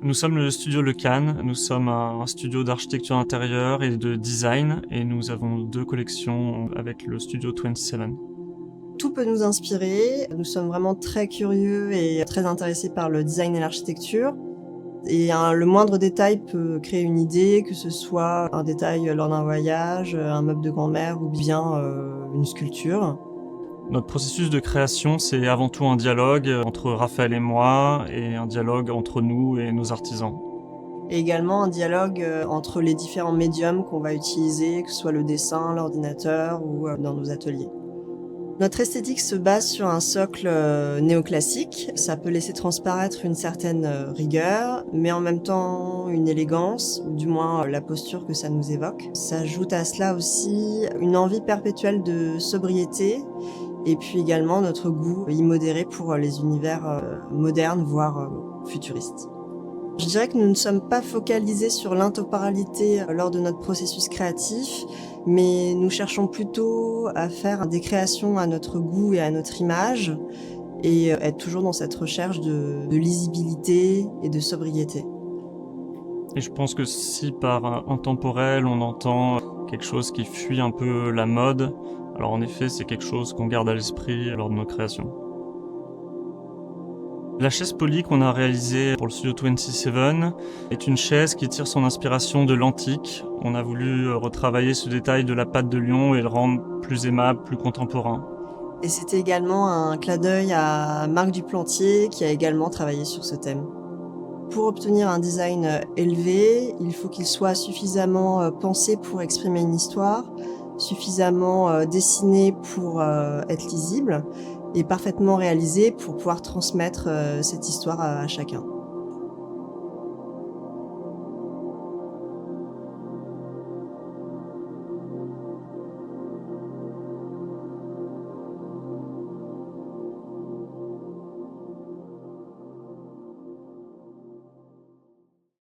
Nous sommes le studio Le Cannes, nous sommes un studio d'architecture intérieure et de design et nous avons 2 collections avec le studio 27. Tout peut nous inspirer, nous sommes vraiment très curieux et très intéressés par le design et l'architecture. Et le moindre détail peut créer une idée, que ce soit un détail lors d'un voyage, un meuble de grand-mère ou bien une sculpture. Notre processus de création, c'est avant tout un dialogue entre Raphaël et moi et un dialogue entre nous et nos artisans. Et également un dialogue entre les différents médiums qu'on va utiliser, que ce soit le dessin, l'ordinateur ou dans nos ateliers. Notre esthétique se base sur un socle néoclassique. Ça peut laisser transparaître une certaine rigueur, mais en même temps une élégance, ou du moins la posture que ça nous évoque. S'ajoute à cela aussi une envie perpétuelle de sobriété, et puis également notre goût immodéré pour les univers modernes, voire futuristes. Je dirais que nous ne sommes pas focalisés sur l'intemporalité lors de notre processus créatif, mais nous cherchons plutôt à faire des créations à notre goût et à notre image, et être toujours dans cette recherche de lisibilité et de sobriété. Et je pense que si par intemporel on entend quelque chose qui fuit un peu la mode, alors en effet c'est quelque chose qu'on garde à l'esprit lors de nos créations. La chaise polie qu'on a réalisée pour le studio 27 est une chaise qui tire son inspiration de l'antique. On a voulu retravailler ce détail de la patte de lion et le rendre plus aimable, plus contemporain. Et c'était également un clin d'œil à Marc Duplantier qui a également travaillé sur ce thème. Pour obtenir un design élevé, il faut qu'il soit suffisamment pensé pour exprimer une histoire, suffisamment dessiné pour être lisible et parfaitement réalisé pour pouvoir transmettre cette histoire à chacun.